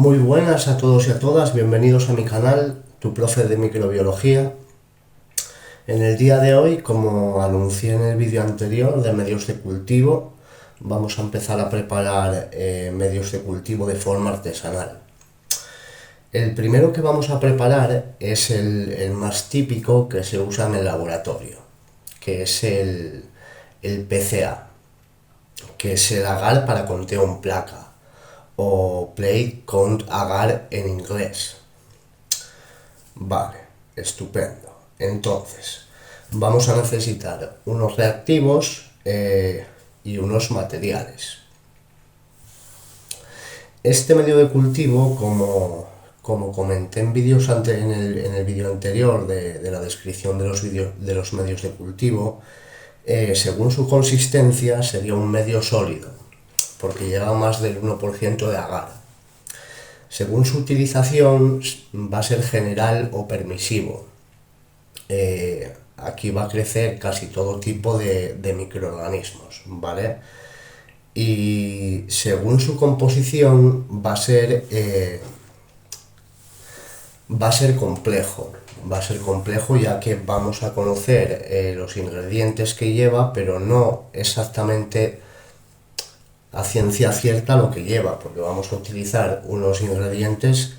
Muy buenas a todos y a todas, bienvenidos a mi canal, tu profe de microbiología. En el día de hoy, como anuncié en el vídeo anterior de medios de cultivo, vamos a empezar a preparar medios de cultivo de forma artesanal. El primero que vamos a preparar es el más típico que se usa en el laboratorio, que es el PCA, que es el agar para conteo en placa, o plate count agar en inglés. Vale, estupendo. Entonces, vamos a necesitar unos reactivos y unos materiales. Este medio de cultivo, como comenté en el vídeo anterior de la descripción de los medios de cultivo, según su consistencia sería un medio sólido, porque lleva más del 1% de agar. Según su utilización va a ser general o permisivo. Aquí va a crecer casi todo tipo de microorganismos, ¿vale? Y según su composición va a ser complejo ya que vamos a conocer los ingredientes que lleva, pero no exactamente a ciencia cierta lo que lleva, porque vamos a utilizar unos ingredientes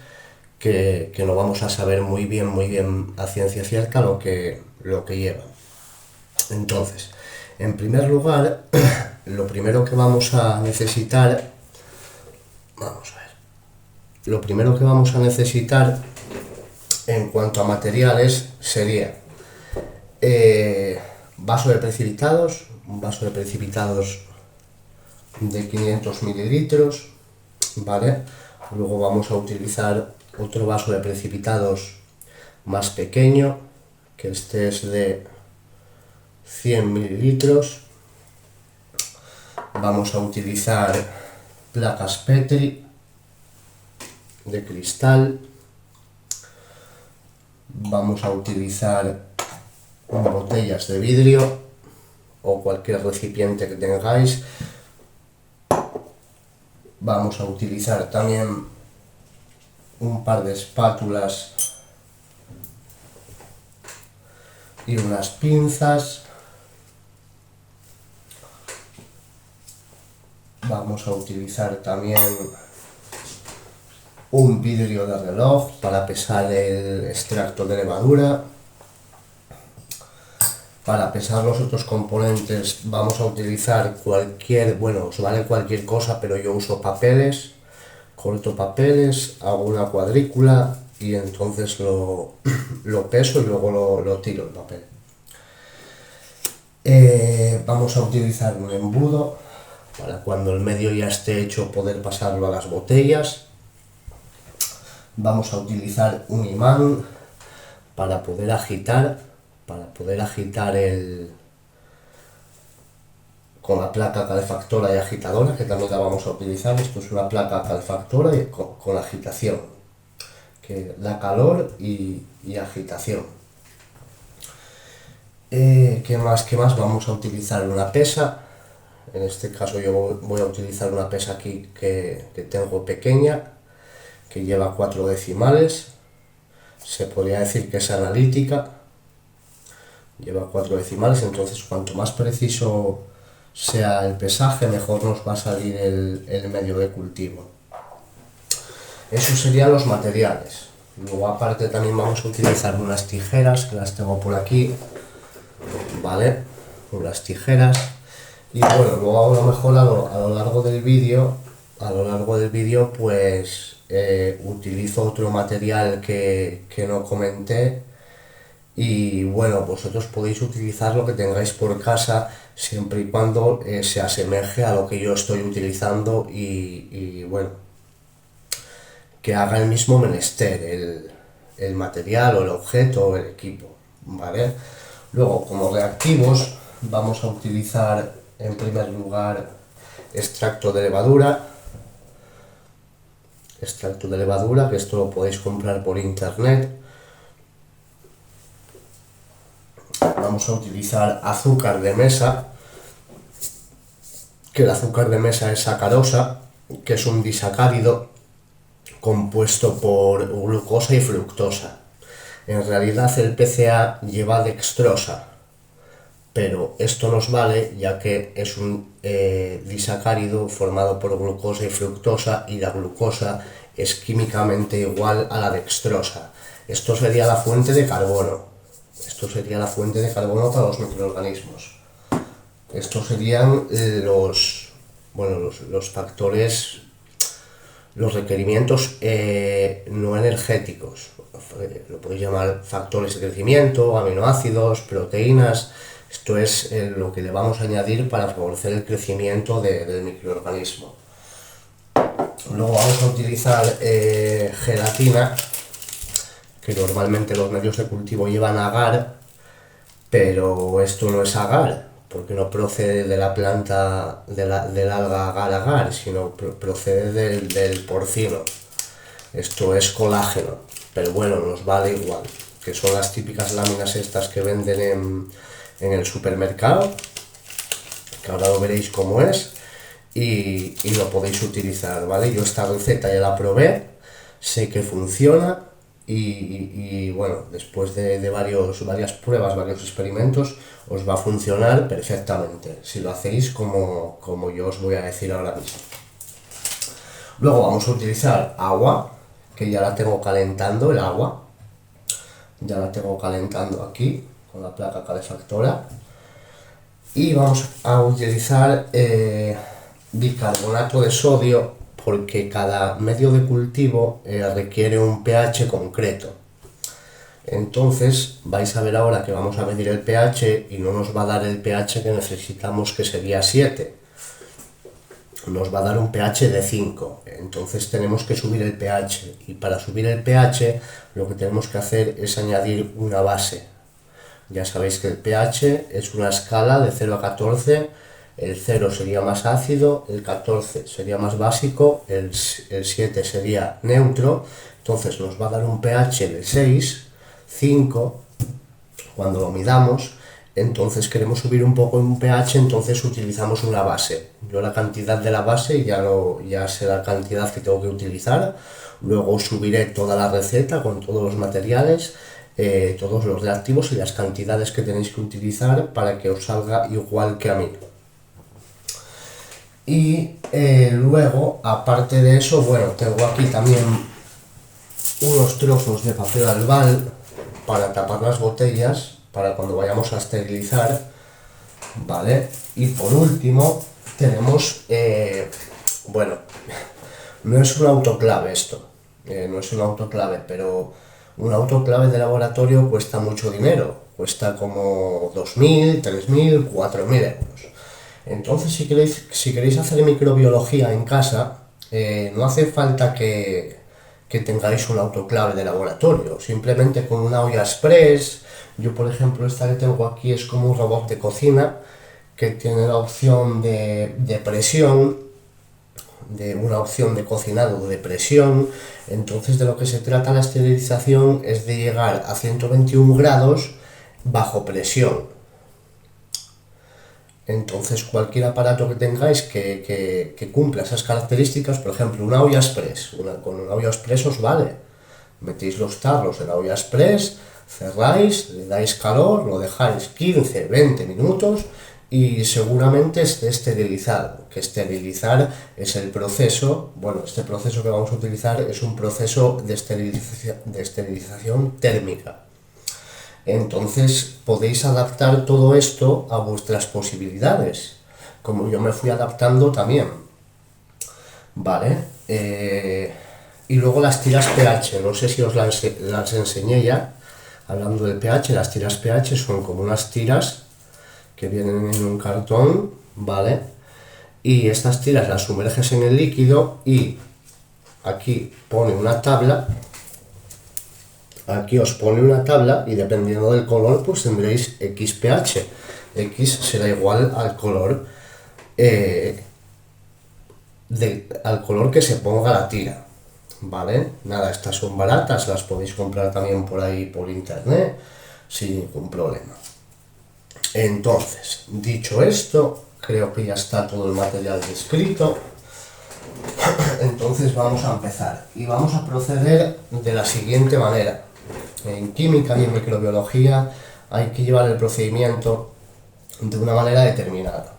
que no vamos a saber muy bien a ciencia cierta lo que lleva. Entonces, en primer lugar, lo primero que vamos a necesitar, en cuanto a materiales sería vaso de precipitados, un vaso de precipitados de 500 mililitros, ¿vale? Luego vamos a utilizar otro vaso de precipitados más pequeño, que este es de 100 mililitros. Vamos a utilizar placas Petri de cristal. Vamos a utilizar botellas de vidrio o cualquier recipiente que tengáis. Vamos a utilizar también un par de espátulas y unas pinzas. Vamos a utilizar también un vidrio de reloj para pesar el extracto de levadura. Para pesar los otros componentes vamos a utilizar os vale cualquier cosa, pero yo uso papeles, corto papeles, hago una cuadrícula y entonces lo peso y luego lo tiro el papel. Vamos a utilizar un embudo para cuando el medio ya esté hecho poder pasarlo a las botellas. Vamos a utilizar un imán para poder agitar con la placa calefactora y agitadora, que también la vamos a utilizar. Esto es una placa calefactora y con agitación, que da calor y agitación. ¿Qué más? Vamos a utilizar una pesa. En este caso yo voy a utilizar una pesa aquí que tengo pequeña, que lleva 4 decimales. Se podría decir que es analítica. Lleva 4 decimales, entonces cuanto más preciso sea el pesaje, mejor nos va a salir el medio de cultivo. Esos serían los materiales. Luego aparte también vamos a utilizar unas tijeras, que las tengo por aquí, ¿vale? Unas tijeras. Y bueno, luego a lo mejor a lo largo del vídeo pues utilizo otro material que no comenté. Y bueno, vosotros podéis utilizar lo que tengáis por casa siempre y cuando se asemeje a lo que yo estoy utilizando y bueno, que haga el mismo menester el material o el objeto o el equipo, ¿vale? Luego, como reactivos, vamos a utilizar en primer lugar extracto de levadura, que esto lo podéis comprar por internet. Vamos a utilizar azúcar de mesa, que el azúcar de mesa es sacarosa, que es un disacárido compuesto por glucosa y fructosa. En realidad el PCA lleva dextrosa, pero esto nos vale ya que es un disacárido formado por glucosa y fructosa, y la glucosa es químicamente igual a la dextrosa. Esto sería la fuente de carbono. Esto sería la fuente de carbono para los microorganismos. Estos serían los factores, los requerimientos no energéticos. Lo podéis llamar factores de crecimiento, aminoácidos, proteínas. Esto es lo que le vamos a añadir para favorecer el crecimiento del microorganismo. Luego vamos a utilizar gelatina, que normalmente los medios de cultivo llevan agar, pero esto no es agar, porque no procede de la planta del alga agar-agar, sino procede del porcino. Esto es colágeno, pero bueno, nos vale igual, que son las típicas láminas estas que venden en el supermercado, que ahora lo veréis cómo es, y lo podéis utilizar, ¿vale? Yo esta receta ya la probé, sé que funciona, y bueno, después de varias pruebas, varios experimentos, os va a funcionar perfectamente, si lo hacéis como yo os voy a decir ahora mismo. Luego vamos a utilizar agua, que ya la tengo calentando, el agua. Ya la tengo calentando aquí, con la placa calefactora. Y vamos a utilizar bicarbonato de sodio, porque cada medio de cultivo requiere un pH concreto. Entonces vais a ver ahora que vamos a medir el pH y no nos va a dar el pH que necesitamos, que sería 7. Nos va a dar un pH de 5. Entonces tenemos que subir el pH, y para subir el pH lo que tenemos que hacer es añadir una base. Ya sabéis que el pH es una escala de 0 a 14. El 0 sería más ácido, el 14 sería más básico, el 7 sería neutro. Entonces nos va a dar un pH de 6, 5 cuando lo midamos. Entonces queremos subir un poco en pH, entonces utilizamos una base. Yo la cantidad de la base ya sé la cantidad que tengo que utilizar. Luego subiré toda la receta con todos los materiales, todos los reactivos y las cantidades que tenéis que utilizar para que os salga igual que a mí. Y luego, aparte de eso, bueno, tengo aquí también unos trozos de papel albal para tapar las botellas, para cuando vayamos a esterilizar, ¿vale? Y por último, tenemos, bueno, no es un autoclave esto, no es un autoclave, pero un autoclave de laboratorio cuesta mucho dinero, cuesta como 2.000, 3.000, 4.000 euros. Entonces, si queréis hacer microbiología en casa, no hace falta que tengáis un autoclave de laboratorio, simplemente con una olla express. Yo, por ejemplo, esta que tengo aquí es como un robot de cocina que tiene la opción de presión, de una opción de cocinado de presión. Entonces, de lo que se trata la esterilización es de llegar a 121 grados bajo presión. Entonces, cualquier aparato que tengáis que cumpla esas características, por ejemplo, una olla express, con una olla express os vale. Metéis los tarros en la olla express, cerráis, le dais calor, lo dejáis 15, 20 minutos y seguramente esté esterilizado. Que esterilizar es el proceso, bueno, este proceso que vamos a utilizar es un proceso de esterilización térmica. Entonces podéis adaptar todo esto a vuestras posibilidades, como yo me fui adaptando también, ¿vale? Y luego las tiras pH, no sé si os las enseñé ya, hablando del pH. Las tiras pH son como unas tiras que vienen en un cartón, ¿vale? Y estas tiras las sumerges en el líquido y aquí pone una tabla. Aquí os pone una tabla y dependiendo del color pues tendréis X pH. X será igual al color al color que se ponga la tira, ¿vale? Nada, estas son baratas, las podéis comprar también por ahí por internet sin ningún problema. Entonces, dicho esto, creo que ya está todo el material descrito. Entonces vamos a empezar y vamos a proceder de la siguiente manera. En química y en microbiología hay que llevar el procedimiento de una manera determinada.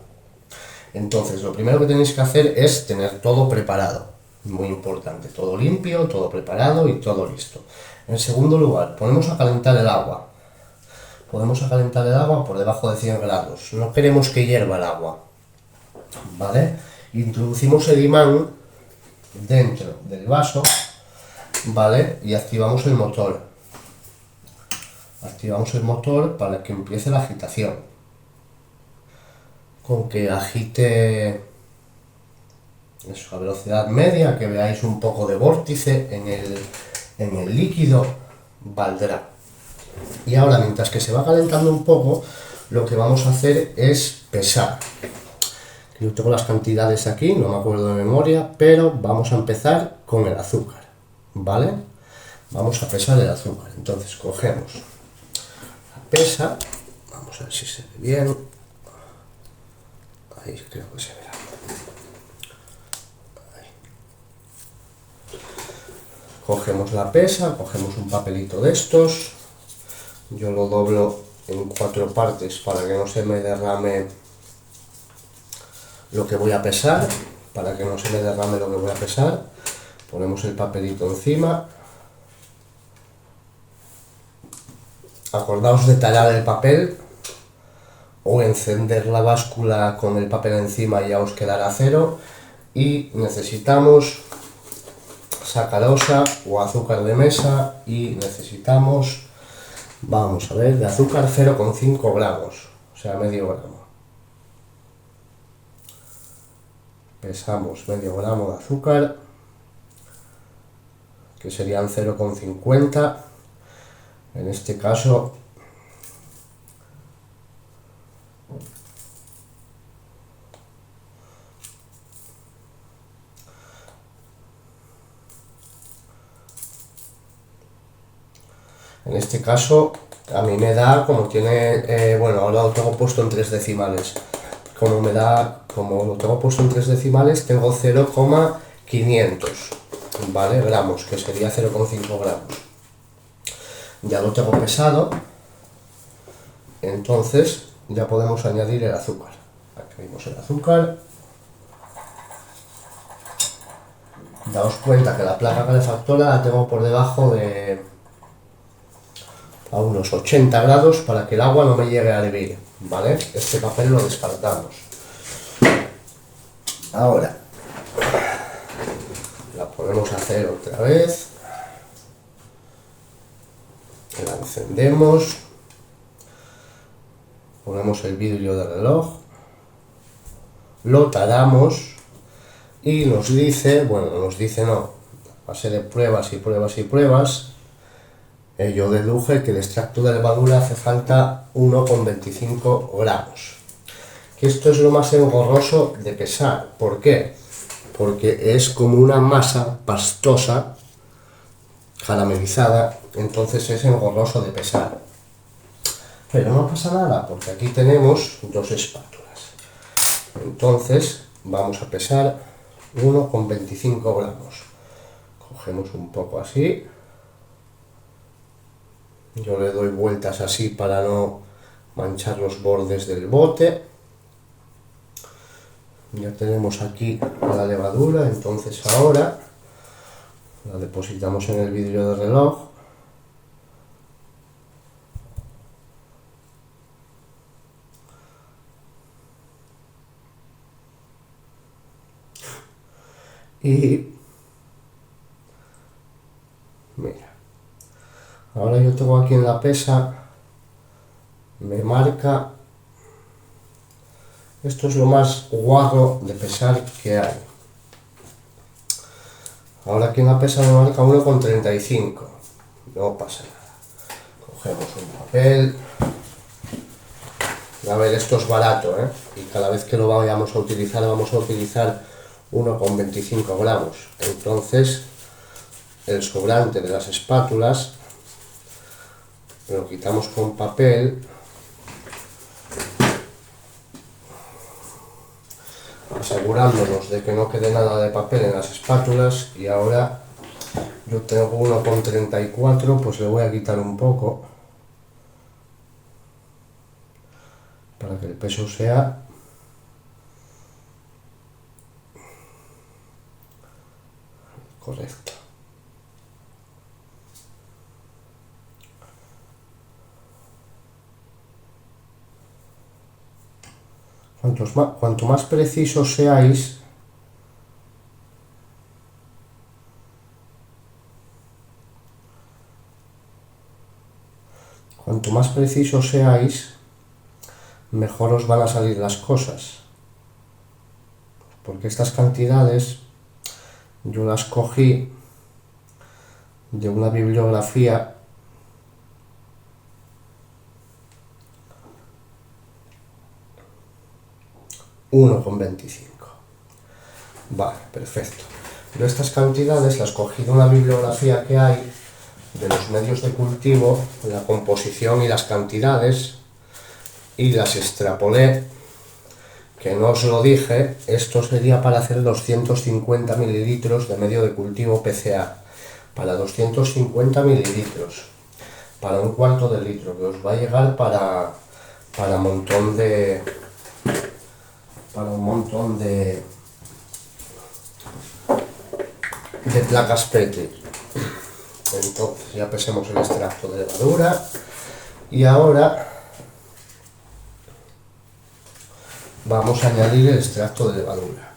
Entonces, lo primero que tenéis que hacer es tener todo preparado. Muy importante, todo limpio, todo preparado y todo listo. En segundo lugar, ponemos a calentar el agua. Podemos a calentar el agua por debajo de 100 grados. No queremos que hierva el agua, ¿vale? Introducimos el imán dentro del vaso, ¿vale? Y activamos el motor. Activamos el motor para que empiece la agitación. Con que agite eso, a velocidad media, que veáis un poco de vórtice en el líquido, valdrá. Y ahora, mientras que se va calentando un poco, lo que vamos a hacer es pesar. Yo tengo las cantidades aquí, no me acuerdo de memoria, pero vamos a empezar con el azúcar, ¿vale? Vamos a pesar el azúcar. Entonces cogemos la pesa, vamos a ver si se ve bien. Ahí creo que se verá. Ahí. Cogemos la pesa, cogemos un papelito de estos. Yo lo doblo en 4 partes para que no se me derrame lo que voy a pesar. Para que no se me derrame lo que voy a pesar. Ponemos el papelito encima. Acordaos de tallar el papel o encender la báscula con el papel encima y ya os quedará cero. Y necesitamos sacarosa o azúcar de mesa y necesitamos, vamos a ver, de azúcar 0,5 gramos, o sea, medio gramo. Pesamos medio gramo de azúcar, que serían 0,50. En este caso, a mí me da, como tiene, bueno, ahora lo tengo puesto en 3 decimales. Como lo tengo puesto en 3 decimales, tengo 0,500, ¿vale? Gramos, que sería 0,5 gramos. Ya lo tengo pesado, entonces ya podemos añadir el azúcar. Añadimos el azúcar. Daos cuenta que la placa calefactora la tengo por debajo de a unos 80 grados para que el agua no me llegue a hervir, ¿vale? Este papel lo descartamos. Ahora la podemos hacer otra vez. La encendemos. Ponemos el vidrio del reloj. Lo talamos y nos dice, bueno, nos dice no, a base de pruebas y pruebas y pruebas, yo deduje que el extracto de levadura hace falta 1,25 gramos. Que esto es lo más engorroso de pesar. ¿Por qué? Porque es como una masa pastosa, caramelizada, entonces es engorroso de pesar. Pero no pasa nada, porque aquí tenemos 2 espátulas. Entonces vamos a pesar 1,25 gramos. Cogemos un poco así. Yo le doy vueltas así para no manchar los bordes del bote. Ya tenemos aquí la levadura, entonces ahora la depositamos en el vidrio del reloj. Y mira, ahora yo tengo aquí en la pesa, me marca, esto es lo más guarro de pesar que hay. Ahora aquí en la pesa me marca 1,35, no pasa nada. Cogemos un papel, a ver, esto es barato, ¿eh? Y cada vez que lo vamos a utilizar 1,25 gramos. Entonces, el sobrante de las espátulas lo quitamos con papel. asegurándonos de que no quede nada de papel en las espátulas. Y ahora yo tengo 1,34, pues le voy a quitar un poco para que el peso sea correcto. Cuanto más precisos seáis, mejor os van a salir las cosas. Porque estas cantidades yo las cogí de una bibliografía $1,25. Vale, perfecto. Yo estas cantidades las cogí de una bibliografía que hay de los medios de cultivo, la composición y las cantidades, y las extrapolé, que no os lo dije. Esto sería para hacer 250 mililitros de medio de cultivo PCA, para 250 mililitros, para un cuarto de litro, que os va a llegar para un montón de placas Petri. Entonces ya pesemos el extracto de levadura y ahora vamos a añadir el extracto de levadura.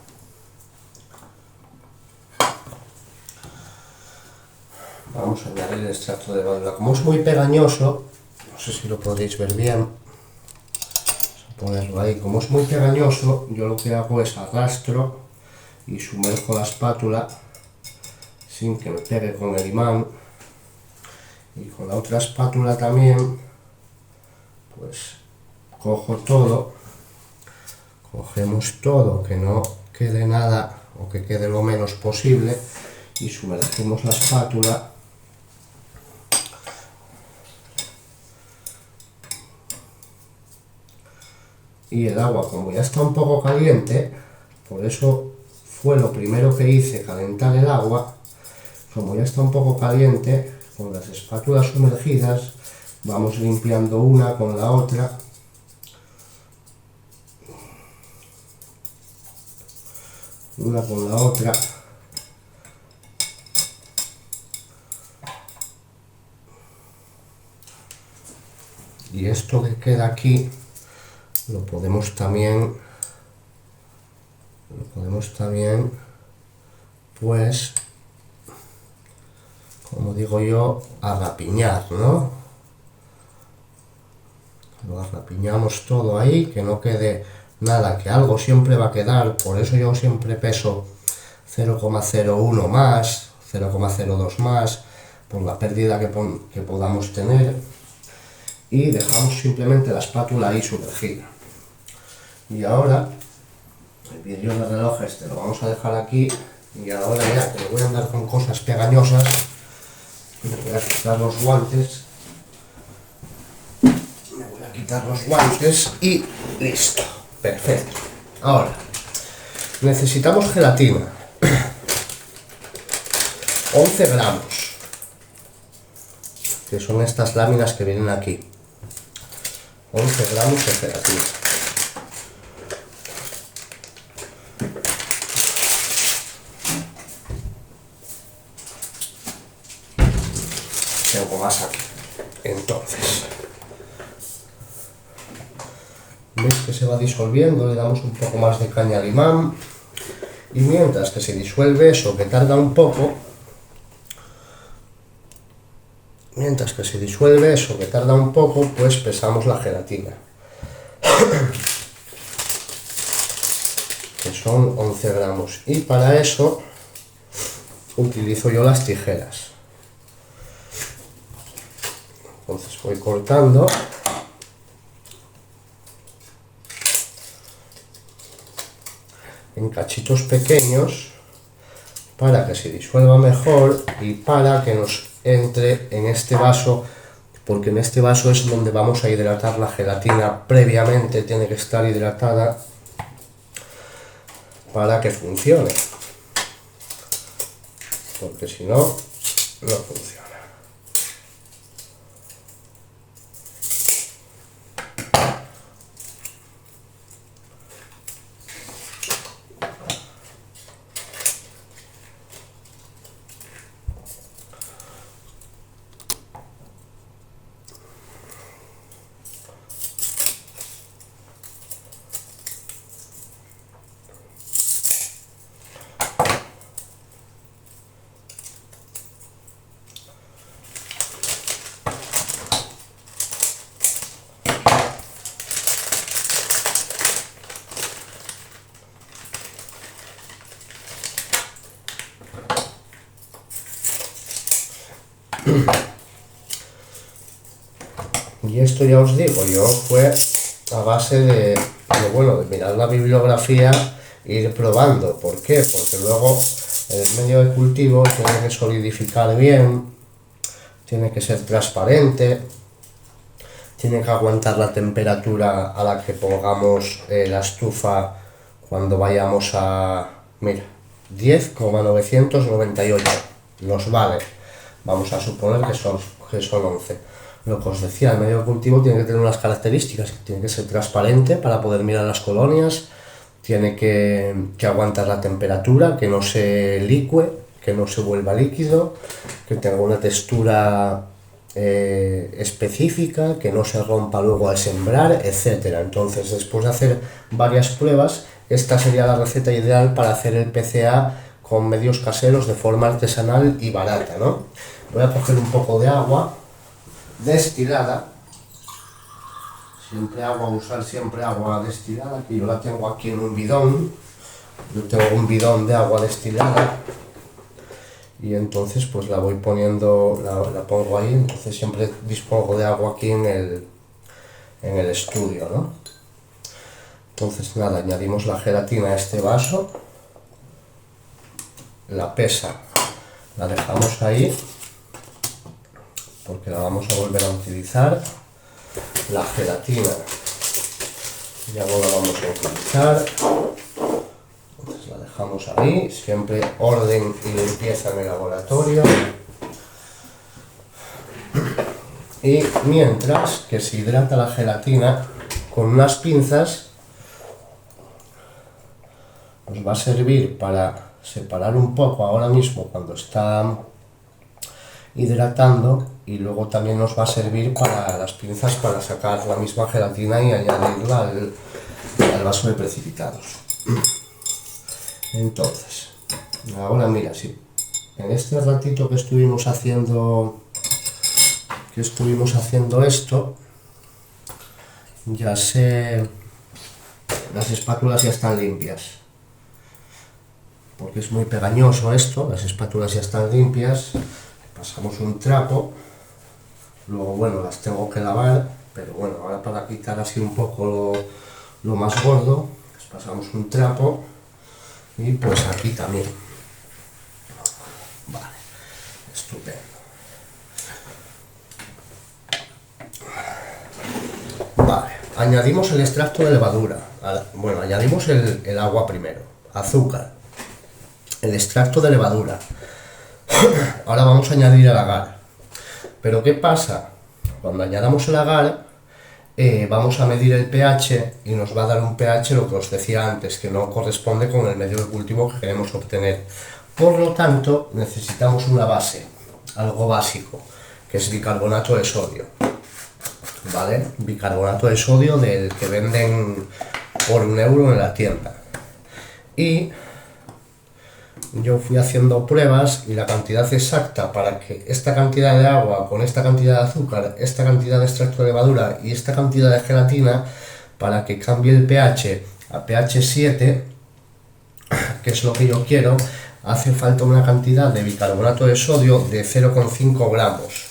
Vamos a añadir el extracto de levadura. Como es muy pegañoso, no sé si lo podéis ver bien, vamos a ponerlo ahí. Como es muy pegañoso, yo lo que hago es arrastro y sumerjo la espátula sin que me pegue con el imán, y con la otra espátula también, pues cojo todo, cogemos todo, que no quede nada o que quede lo menos posible, y sumergimos la espátula y el agua, como ya está un poco caliente, por eso fue lo primero que hice, calentar el agua. Como ya está un poco caliente, con las espátulas sumergidas vamos limpiando una con la otra, y esto que queda aquí lo podemos también pues, como digo yo, arrapiñar, ¿no? Lo arrapiñamos todo ahí, que no quede nada, que algo siempre va a quedar. Por eso yo siempre peso 0,01 más, 0,02 más, por la pérdida que podamos tener, y dejamos simplemente la espátula ahí sumergida. Y ahora el vidrio de reloj este lo vamos a dejar aquí, y ahora ya que le voy a andar con cosas pegañosas, me voy a quitar los guantes. Y listo, perfecto. Ahora necesitamos gelatina, 11 gramos, que son estas láminas que vienen aquí, 11 gramos de gelatina. Tengo más aquí. Entonces, veis que se va disolviendo, le damos un poco más de caña al imán, y mientras que se disuelve eso, que tarda un poco, pues pesamos la gelatina, que son 11 gramos, y para eso utilizo yo las tijeras. Entonces voy cortando en cachitos pequeños para que se disuelva mejor y para que nos entre en este vaso, porque en este vaso es donde vamos a hidratar la gelatina previamente, tiene que estar hidratada. para que funcione, porque si no, no funciona. Y esto ya os digo, yo fue a base de mirar la bibliografía e ir probando. ¿Por qué? Porque luego el medio de cultivo tiene que solidificar bien, tiene que ser transparente, tiene que aguantar la temperatura a la que pongamos la estufa cuando vayamos a, mira, 10,998 nos vale, vamos a suponer que son 11. Lo que os decía, el medio de cultivo tiene que tener unas características, tiene que ser transparente para poder mirar las colonias, tiene que aguantar la temperatura, que no se licue, que no se vuelva líquido, que tenga una textura específica, que no se rompa luego al sembrar, etcétera. Entonces, después de hacer varias pruebas, esta sería la receta ideal para hacer el PCA con medios caseros de forma artesanal y barata, ¿no? Voy a coger un poco de agua destilada, usar siempre agua destilada, que yo la tengo aquí en un bidón. Yo tengo un bidón de agua destilada y entonces pues la voy poniendo, la pongo ahí, entonces siempre dispongo de agua aquí en el estudio, ¿no? Entonces nada, añadimos la gelatina a este vaso, la pesa la dejamos ahí porque la vamos a volver a utilizar, la gelatina ya no la vamos a utilizar, entonces la dejamos ahí, siempre orden y limpieza en el laboratorio. Y mientras que se hidrata la gelatina, con unas pinzas nos va a servir para separar un poco ahora mismo cuando está hidratando, y luego también nos va a servir para las pinzas para sacar la misma gelatina y añadirla al vaso de precipitados. Entonces, ahora mira, sí, en este ratito que estuvimos haciendo esto, ya las espátulas ya están limpias, porque es muy pegañoso esto. Las espátulas ya están limpias, pasamos un trapo, luego bueno, las tengo que lavar, pero bueno, ahora para quitar así un poco lo más gordo, les pasamos un trapo y pues aquí también. Vale, estupendo. Vale, añadimos el extracto de levadura, bueno, añadimos el agua primero, azúcar, el extracto de levadura. Ahora vamos a añadir el agar. Pero ¿qué pasa? Cuando añadamos el agar, vamos a medir el pH y nos va a dar un pH, lo que os decía antes, que no corresponde con el medio de cultivo que queremos obtener. Por lo tanto, necesitamos una base, algo básico, que es bicarbonato de sodio. ¿Vale? Bicarbonato de sodio del que venden por €1 en la tienda. Y yo fui haciendo pruebas y la cantidad exacta para que esta cantidad de agua con esta cantidad de azúcar, esta cantidad de extracto de levadura y esta cantidad de gelatina, para que cambie el pH a pH 7, que es lo que yo quiero, hace falta una cantidad de bicarbonato de sodio de 0,5 gramos,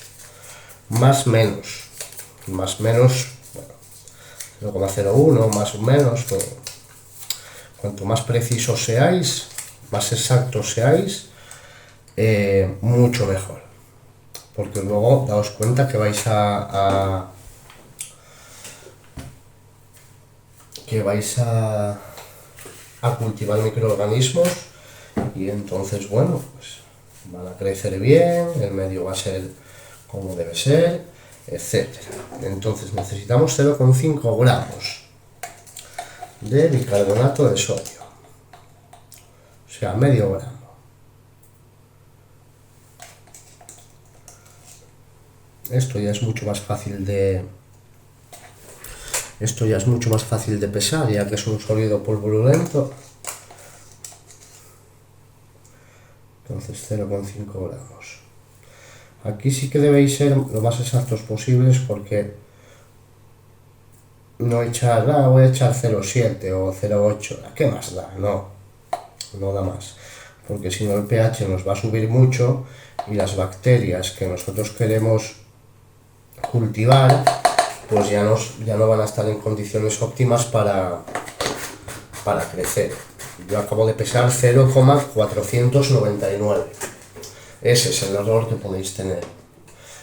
más menos, bueno, 0,01 más o menos. Cuanto más precisos seáis, más exactos seáis, mucho mejor, porque luego daos cuenta que vais a a cultivar microorganismos y entonces, bueno, pues van a crecer bien, el medio va a ser como debe ser, etc. Entonces necesitamos 0,5 gramos de bicarbonato de sodio, o sea, medio gramo. Esto ya es mucho más fácil de pesar, ya que es un sólido pulverulento. Entonces 0,5 gramos. Aquí sí que debéis ser lo más exactos posibles, porque no echar, voy a echar 0,7 o 0,8, ¿qué más da? No da más, porque si no el pH nos va a subir mucho y las bacterias que nosotros queremos cultivar pues ya no van a estar en condiciones óptimas para crecer. Yo acabo de pesar 0,499. Ese es el error que podéis tener.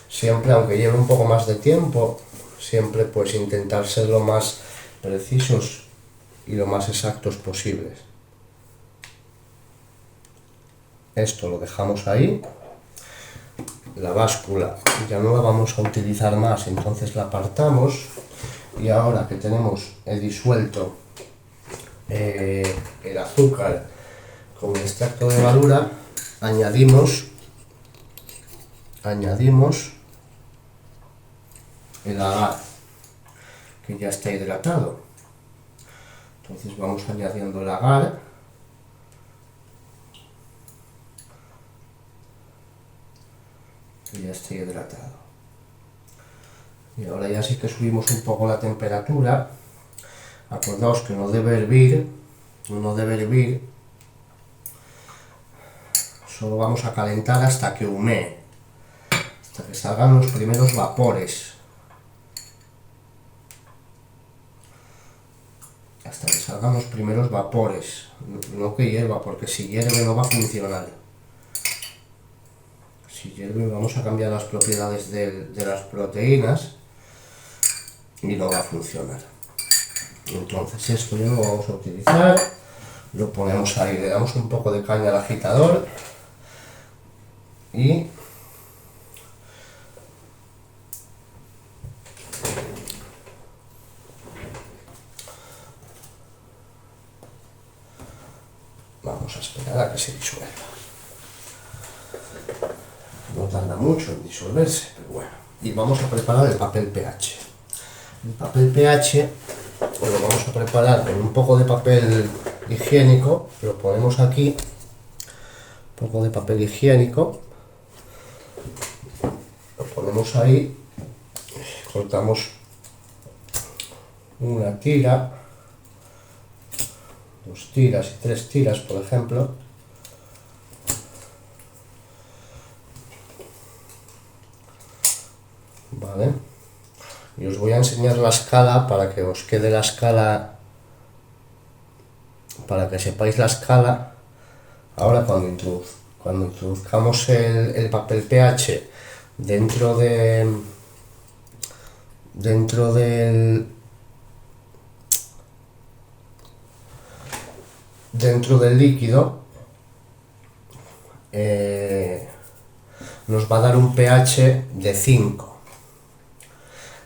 Siempre, aunque lleve un poco más de tiempo, siempre pues intentar ser lo más precisos y lo más exactos posibles. Esto lo dejamos ahí. La báscula ya no la vamos a utilizar más, entonces la apartamos. Y ahora que tenemos disuelto el azúcar con el extracto de levadura, añadimos el agar, que ya está hidratado. Entonces vamos añadiendo el agar. Que ya está hidratado. Y ahora ya sí que subimos un poco la temperatura. Acordaos que no debe hervir, solo vamos a calentar hasta que humee, hasta que salgan los primeros vapores. No que hierva, porque si hierve no va a funcionar. Si hierve vamos a cambiar las propiedades de las proteínas y no va a funcionar. Entonces esto ya lo vamos a utilizar, lo ponemos ahí, le damos un poco de caña al agitador y vamos a esperar a que se disuelva. No tarda mucho en disolverse, pero bueno. Y vamos a preparar el papel pH. El papel pH lo vamos a preparar con un poco de papel higiénico, lo ponemos aquí, un poco de papel higiénico, lo ponemos ahí, cortamos una tira, 2 tiras y 3 tiras, por ejemplo. Vale. Y os voy a enseñar la escala para que os quede la escala, para que sepáis la escala. Ahora cuando introduzcamos el papel pH dentro del líquido, nos va a dar un pH de 5.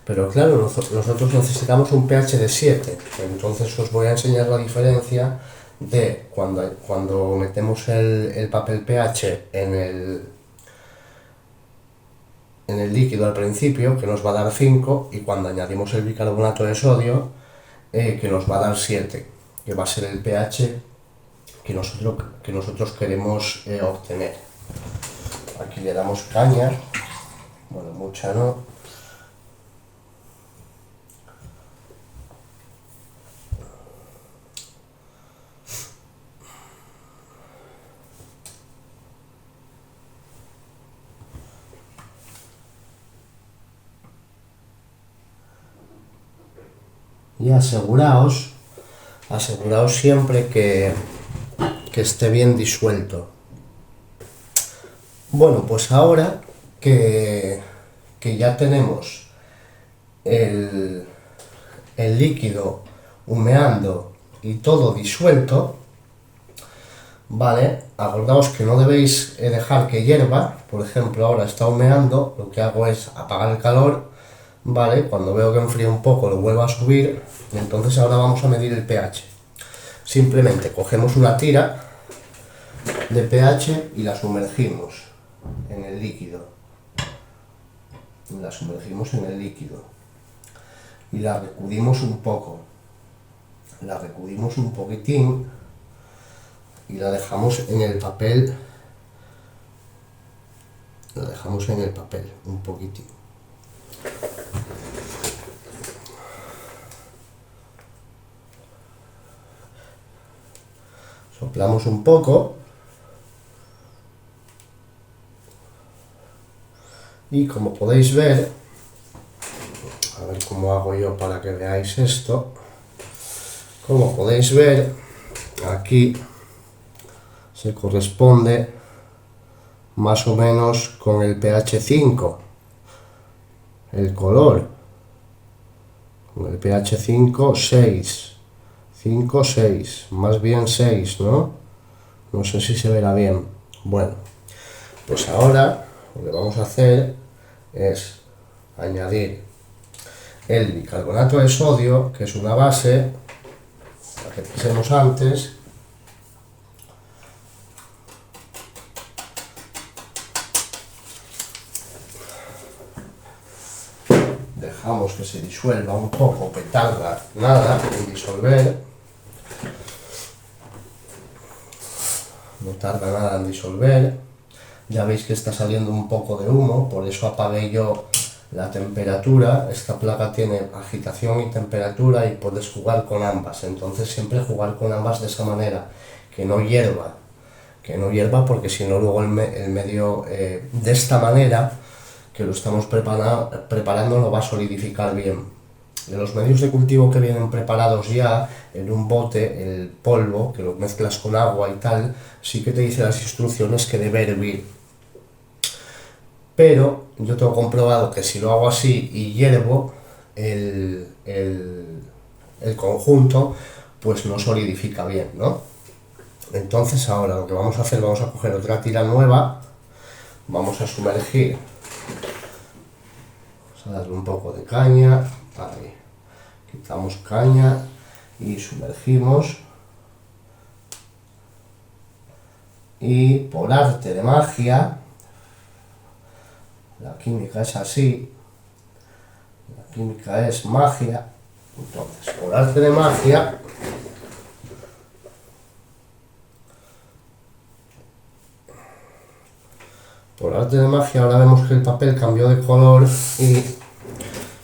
Pero claro, nosotros necesitamos un pH de 7, entonces os voy a enseñar la diferencia de cuando metemos el papel pH en el líquido al principio, que nos va a dar 5, y cuando añadimos el bicarbonato de sodio, que nos va a dar 7, que va a ser el pH que nosotros queremos obtener. Aquí le damos caña, bueno, mucha no. Y aseguraos siempre que esté bien disuelto. Bueno, pues ahora que ya tenemos el líquido humeando y todo disuelto, Vale, acordaos que no debéis dejar que hierva. Por ejemplo, ahora está humeando, lo que hago es apagar el calor, vale, cuando veo que enfría un poco lo vuelvo a subir, y entonces ahora vamos a medir el pH. Simplemente cogemos una tira de pH y la sumergimos en el líquido. La sumergimos en el líquido y la recubrimos un poco. La recubrimos un poquitín y la dejamos en el papel. La dejamos en el papel un poquitín. Soplamos un poco y como podéis ver, a ver cómo hago yo para que veáis esto, como podéis ver, aquí se corresponde más o menos con el pH 5, el color, con el pH 5, 6, 5, 6, más bien 6, ¿no? No sé si se verá bien. Bueno, pues ahora lo que vamos a hacer es añadir el bicarbonato de sodio, que es una base, la que pusimos antes. Dejamos que se disuelva un poco, que tarda nada en disolver. No tarda nada en disolver. Ya veis que está saliendo un poco de humo, por eso apagué yo la temperatura. Esta placa tiene agitación y temperatura y puedes jugar con ambas. Entonces siempre jugar con ambas de esa manera, que no hierva. Que no hierva, porque si no luego el medio de esta manera que lo estamos preparando lo va a solidificar bien. De los medios de cultivo que vienen preparados ya en un bote, el polvo, que lo mezclas con agua y tal, sí que te dice las instrucciones que debe hervir. Pero yo tengo comprobado que si lo hago así y hiervo el conjunto, pues no solidifica bien, ¿no? Entonces ahora lo que vamos a hacer, vamos a coger otra tira nueva, vamos a sumergir, vamos a darle un poco de caña, ahí, quitamos caña y sumergimos, y por arte de magia, la química es así, la química es magia, entonces por arte de magia ahora vemos que el papel cambió de color y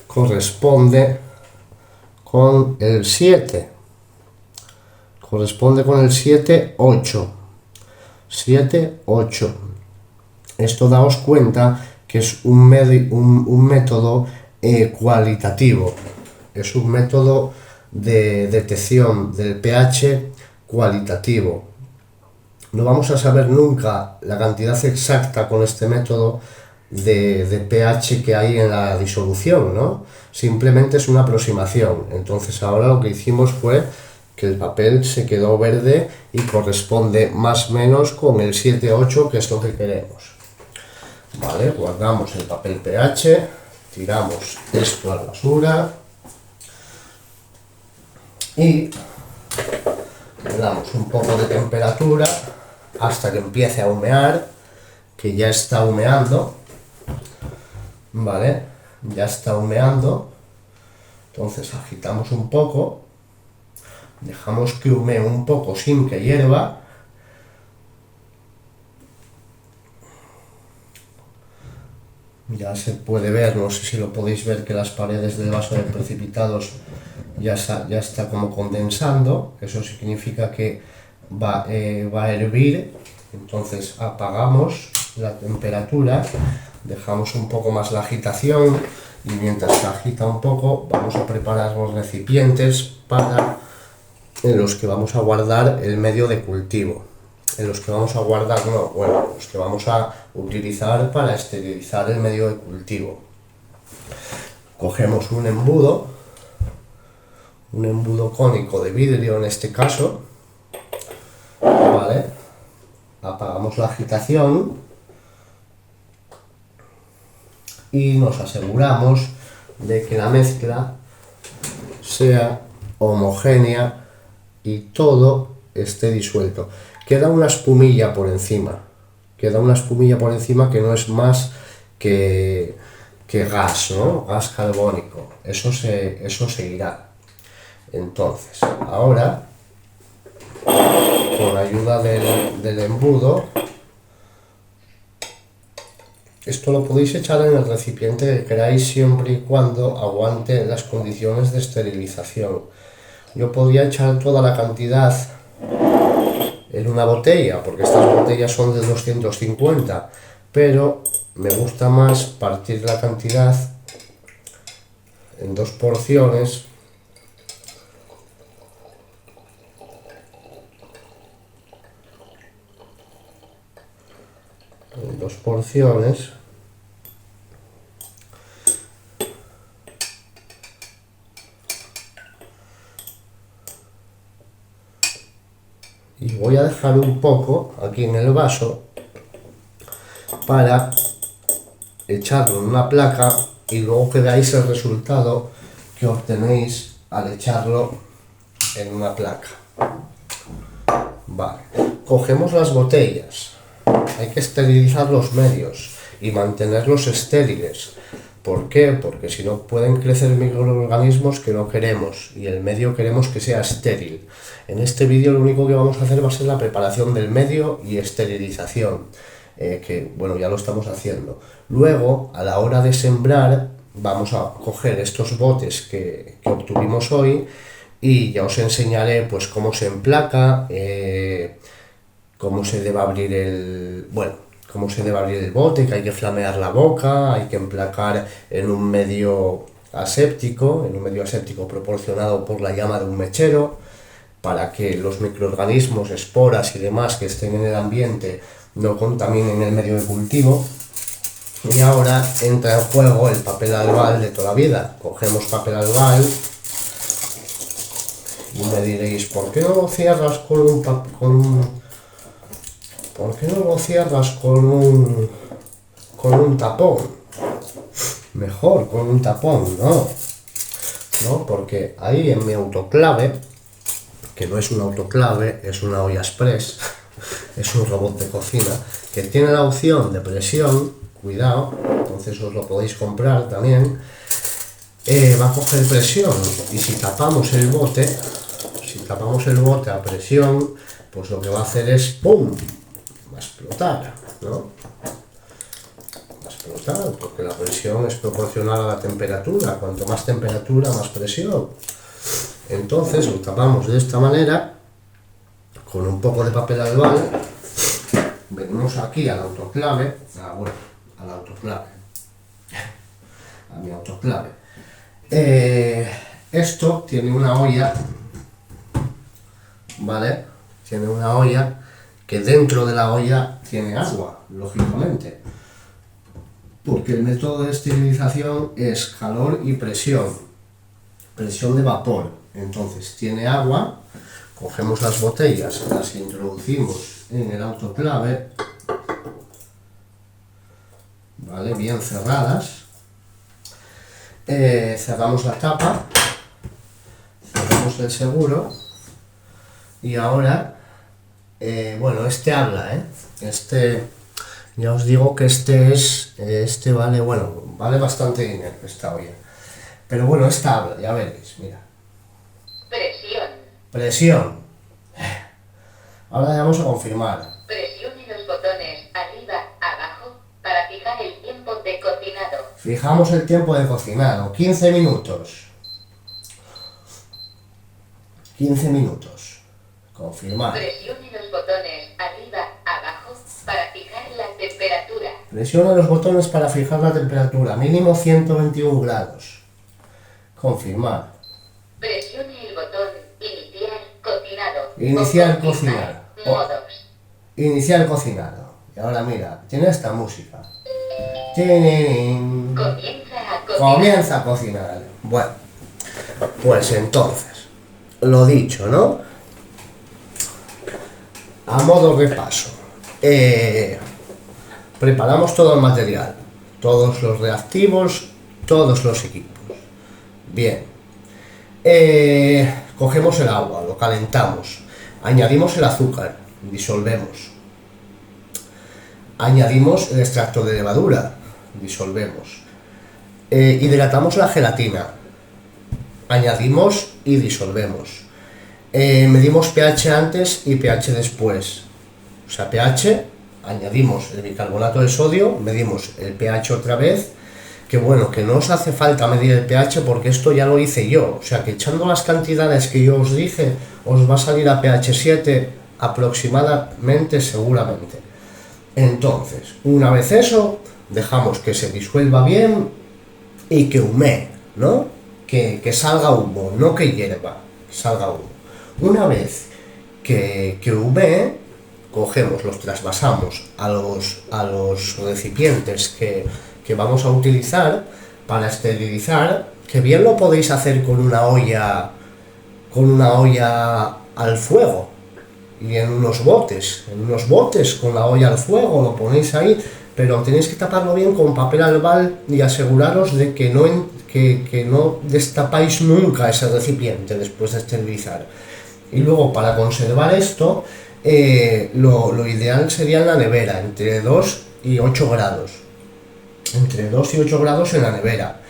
corresponde con el 7. Corresponde con el 7, 8. 7, 8. Esto daos cuenta que es un método cualitativo. Es un método de detección del pH cualitativo. No vamos a saber nunca la cantidad exacta con este método de pH que hay en la disolución, ¿no? Simplemente es una aproximación. Entonces ahora lo que hicimos fue que el papel se quedó verde y corresponde más o menos con el 7-8, que es lo que queremos. Vale, guardamos el papel pH, tiramos esto a la basura y le damos un poco de temperatura hasta que empiece a humear, que ya está humeando, ¿vale? Ya está humeando. Entonces agitamos un poco, dejamos que humee un poco sin que hierva. Ya se puede ver, no sé si lo podéis ver, que las paredes del vaso de precipitados ya está como condensando. Eso significa que va a hervir. Entonces apagamos la temperatura, dejamos un poco más la agitación y mientras se agita un poco vamos a preparar los recipientes en los que vamos a guardar el medio de cultivo. En los que vamos a guardar, no, bueno, los que vamos a utilizar para esterilizar el medio de cultivo. Cogemos un embudo cónico de vidrio en este caso, ¿vale? apagamos la agitación y nos aseguramos de que la mezcla sea homogénea y todo esté disuelto. Queda una espumilla por encima, que no es más que gas, ¿no? Gas carbónico. Eso se irá. Entonces, ahora, con ayuda del embudo, esto lo podéis echar en el recipiente que queráis siempre y cuando aguante las condiciones de esterilización. Yo podría echar toda la cantidad en una botella, porque estas botellas son de 250, pero me gusta más partir la cantidad en dos porciones. En dos porciones. Y voy a dejar un poco aquí en el vaso para echarlo en una placa y luego que veáis el resultado que obtenéis al echarlo en una placa. Vale, cogemos las botellas. Hay que esterilizar los medios y mantenerlos estériles. ¿Por qué? Porque si no pueden crecer microorganismos que no queremos y el medio queremos que sea estéril. En este vídeo lo único que vamos a hacer va a ser la preparación del medio y esterilización, que bueno, ya lo estamos haciendo. Luego, a la hora de sembrar, vamos a coger estos botes que obtuvimos hoy y ya os enseñaré pues cómo se emplaca, cómo se debe abrir el bote, que hay que flamear la boca, hay que emplacar en un medio aséptico proporcionado por la llama de un mechero, para que los microorganismos, esporas y demás que estén en el ambiente no contaminen el medio de cultivo. Y ahora entra en juego el papel albal de toda la vida. Cogemos papel albal y me diréis, ¿por qué no lo cierras con un tapón? Mejor con un tapón, ¿no? Porque ahí en mi autoclave, que no es un autoclave, es una olla express, es un robot de cocina, que tiene la opción de presión, cuidado, entonces os lo podéis comprar también, va a coger presión, y si tapamos el bote a presión, pues lo que va a hacer es ¡pum! Va a explotar, ¿no? Va a explotar, porque la presión es proporcional a la temperatura. Cuanto más temperatura, más presión. Entonces lo tapamos de esta manera, con un poco de papel albal. Venimos aquí al autoclave, a mi autoclave. Esto tiene una olla, ¿vale? Tiene una olla que dentro de la olla tiene agua, lógicamente, porque el método de esterilización es calor y presión de vapor. Entonces tiene agua, cogemos las botellas, las introducimos en el autoclave, ¿vale? Bien cerradas, cerramos la tapa, cerramos el seguro y ahora, bueno, este habla, ya os digo que este vale, bueno, vale bastante dinero esta olla, pero bueno, esta habla, ya veréis, mira. Presión. Ahora le vamos a confirmar. Presione los botones arriba, abajo, para fijar el tiempo de cocinado. Fijamos el tiempo de cocinado, 15 minutos. 15 minutos. Confirmar. Presione los botones arriba, abajo, para fijar la temperatura. Presiona los botones para fijar la temperatura, mínimo 121 grados. Confirmar. Presione el botón iniciar cocinado. Iniciar cocinado. Modos. Iniciar cocinado. Y ahora mira, tiene esta música. Comienza a cocinar. Bueno, pues entonces, lo dicho, ¿no? A modo repaso. preparamos todo el material, todos los reactivos, todos los equipos. Bien, cogemos el agua, lo calentamos, añadimos el azúcar, disolvemos, añadimos el extracto de levadura, disolvemos, hidratamos la gelatina, añadimos y disolvemos, medimos pH antes y pH después, o sea, pH, añadimos el bicarbonato de sodio, medimos el pH otra vez, que bueno, que no os hace falta medir el pH porque esto ya lo hice yo, o sea que echando las cantidades que yo os dije, os va a salir a pH 7 aproximadamente, seguramente. Entonces, una vez eso, dejamos que se disuelva bien y que humee, ¿no? Que salga humo, no que hierva, que salga humo. Una vez que humee, cogemos, los trasvasamos a los recipientes que vamos a utilizar para esterilizar, que bien lo podéis hacer con una olla al fuego y en unos botes con la olla al fuego, lo ponéis ahí, pero tenéis que taparlo bien con papel albal y aseguraros de que no destapáis nunca ese recipiente después de esterilizar. Y luego, para conservar esto, lo ideal sería en la nevera, entre 2 y 8 grados. Entre 2 y 8 grados en la nevera.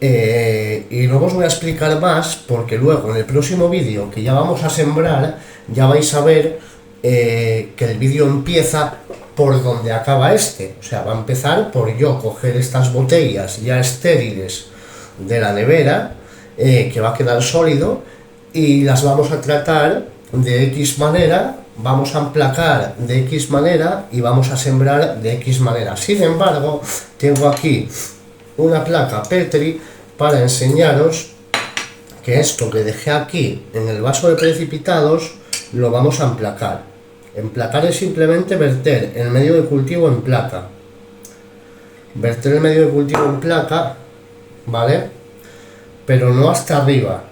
Y no os voy a explicar más porque luego en el próximo vídeo que ya vamos a sembrar, ya vais a ver que el vídeo empieza por donde acaba este. O sea, va a empezar por yo coger estas botellas ya estériles de la nevera, que va a quedar sólido, y las vamos a tratar de X manera, vamos a emplacar de X manera y vamos a sembrar de X manera. Sin embargo, tengo aquí una placa Petri para enseñaros que esto que dejé aquí en el vaso de precipitados lo vamos a emplacar. Emplacar es simplemente verter el medio de cultivo en placa. Verter el medio de cultivo en placa, ¿vale? Pero no hasta arriba.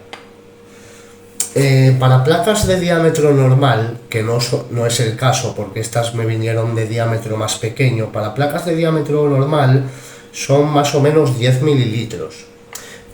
Para placas de diámetro normal, que no es el caso porque estas me vinieron de diámetro más pequeño, para placas de diámetro normal son más o menos 10 mililitros.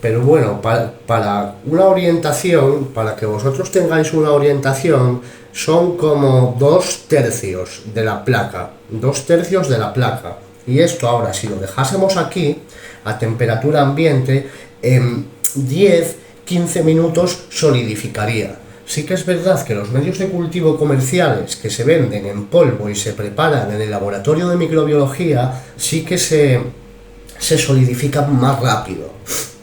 Pero bueno, para una orientación, para que vosotros tengáis una orientación, son como 2/3 de la placa, 2/3 de la placa. Y esto ahora, si lo dejásemos aquí, a temperatura ambiente, en 10-15 minutos solidificaría. Sí que es verdad que los medios de cultivo comerciales que se venden en polvo y se preparan en el laboratorio de microbiología, sí que se solidifican más rápido.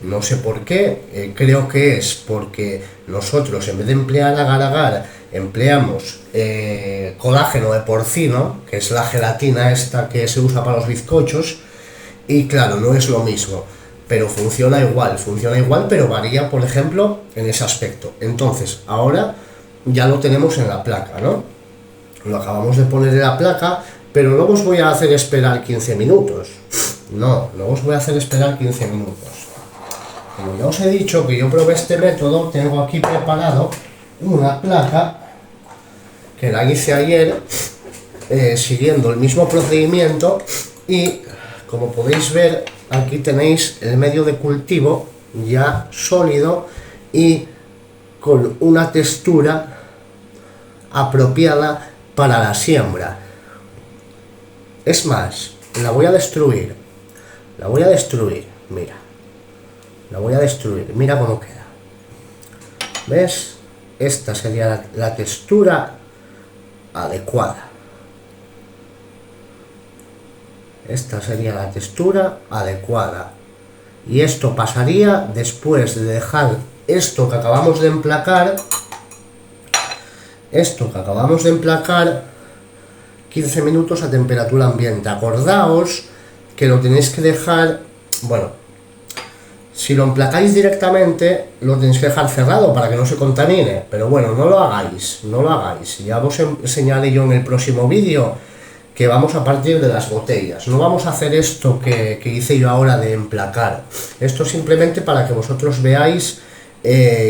No sé por qué, creo que es porque nosotros, en vez de emplear agar-agar, empleamos colágeno de porcino, que es la gelatina esta que se usa para los bizcochos, y claro, no es lo mismo, pero funciona igual, pero varía, por ejemplo, en ese aspecto. Entonces, ahora ya lo tenemos en la placa, ¿no? Lo acabamos de poner en la placa, pero no os voy a hacer esperar 15 minutos. No os voy a hacer esperar 15 minutos. Como ya os he dicho que yo probé este método, tengo aquí preparado una placa que la hice ayer siguiendo el mismo procedimiento, y como podéis ver, aquí tenéis el medio de cultivo ya sólido y con una textura apropiada para la siembra. Es más, la voy a destruir, mira. La voy a destruir, mira cómo queda. ¿Ves? Esta sería la textura adecuada. Esta sería la textura adecuada. Y esto pasaría después de dejar esto que acabamos de emplacar. 15 minutos a temperatura ambiente. Acordaos que lo tenéis que dejar, bueno, si lo emplacáis directamente, lo tenéis que dejar cerrado para que no se contamine, pero bueno, no lo hagáis. Ya os enseñaré yo en el próximo vídeo que vamos a partir de las botellas. No vamos a hacer esto que hice yo ahora de emplacar. Esto simplemente para que vosotros veáis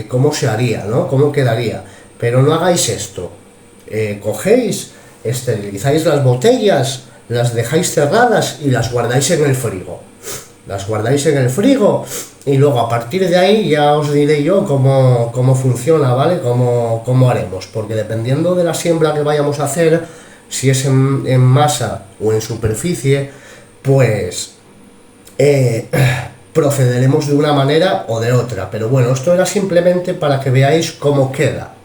cómo se haría, ¿no? Cómo quedaría. Pero no hagáis esto. Cogéis esterilizáis las botellas, las dejáis cerradas y las guardáis en el frigo. Las guardáis en el frigo y luego a partir de ahí ya os diré yo cómo funciona, ¿vale? Cómo haremos, porque dependiendo de la siembra que vayamos a hacer, si es en masa o en superficie, pues procederemos de una manera o de otra. Pero bueno, esto era simplemente para que veáis cómo queda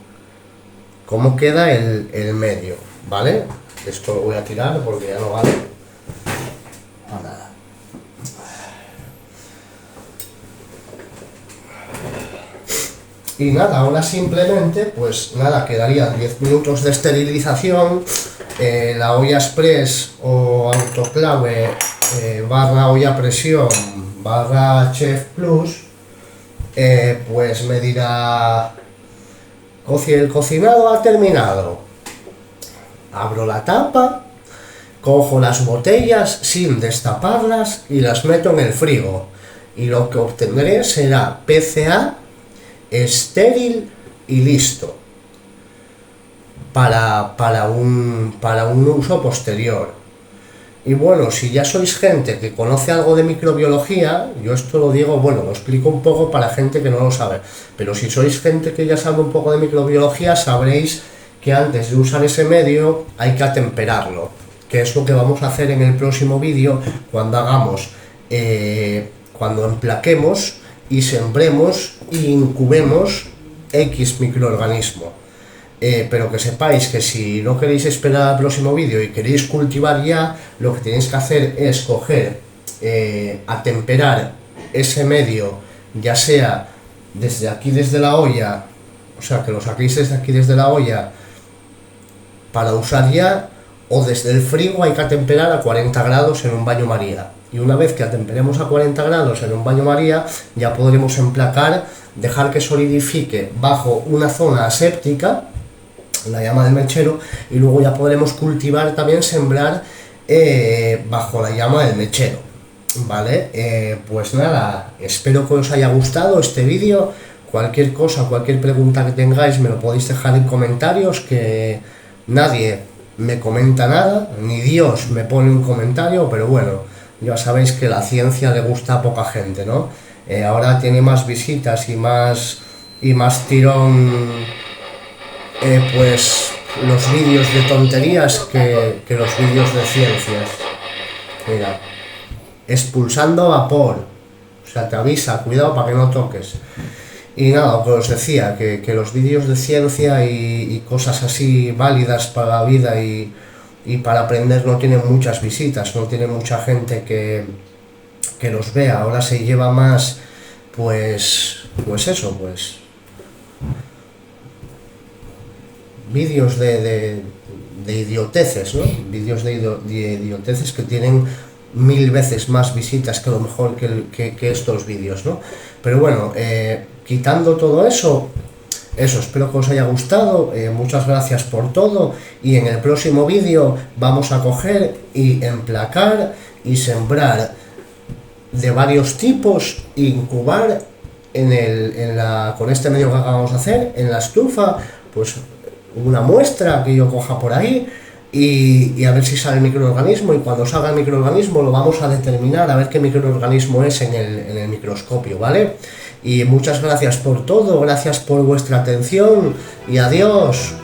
el medio, ¿vale? Esto lo voy a tirar porque ya no vale a nada. Y nada, ahora simplemente, pues nada, quedarían 10 minutos de esterilización. La olla express o autoclave barra olla presión barra chef plus, pues me dirá: el cocinado ha terminado. Abro la tapa, cojo las botellas sin destaparlas y las meto en el frigo. Y lo que obtendré será PCA estéril y listo para un uso posterior. Y bueno, si ya sois gente que conoce algo de microbiología, yo esto lo digo, bueno, lo explico un poco para gente que no lo sabe, pero si sois gente que ya sabe un poco de microbiología, sabréis que antes de usar ese medio hay que atemperarlo, que es lo que vamos a hacer en el próximo vídeo cuando hagamos, cuando emplaquemos y sembremos y incubemos X microorganismo. Pero que sepáis que si no queréis esperar al próximo vídeo y queréis cultivar ya, lo que tenéis que hacer es coger, atemperar ese medio, ya sea desde aquí, desde la olla, o sea, que lo saquéis desde aquí, desde la olla, para usar ya, o desde el frigo hay que atemperar a 40 grados en un baño María. Y una vez que atemperemos a 40 grados en un baño María, ya podremos emplacar, dejar que solidifique bajo una zona aséptica, la llama del mechero, y luego ya podremos cultivar, también sembrar bajo la llama del mechero, ¿vale? Pues nada, espero que os haya gustado este vídeo. Cualquier cosa, cualquier pregunta que tengáis me lo podéis dejar en comentarios, que nadie me comenta nada, ni Dios me pone un comentario, pero bueno, ya sabéis que la ciencia le gusta a poca gente, ¿no? Ahora tiene más visitas y más tirón, pues los vídeos de tonterías que los vídeos de ciencias. Mira, expulsando vapor, o sea, te avisa, cuidado para que no toques. Y nada, lo que os decía, que los vídeos de ciencia y cosas así válidas para la vida y para aprender no tienen muchas visitas, no tiene mucha gente que los vea. Ahora se lleva más, pues eso, pues vídeos de idioteces, ¿no? Vídeos de idioteces que tienen 1000 veces más visitas que lo mejor que estos vídeos, ¿no? Pero bueno, quitando todo eso, espero que os haya gustado, muchas gracias por todo, y en el próximo vídeo vamos a coger y emplacar y sembrar de varios tipos, incubar con este medio que acabamos de hacer, en la estufa, pues una muestra que yo coja por ahí, y a ver si sale el microorganismo, y cuando salga el microorganismo lo vamos a determinar, a ver qué microorganismo es en el microscopio, ¿vale? Y muchas gracias por todo, gracias por vuestra atención y adiós.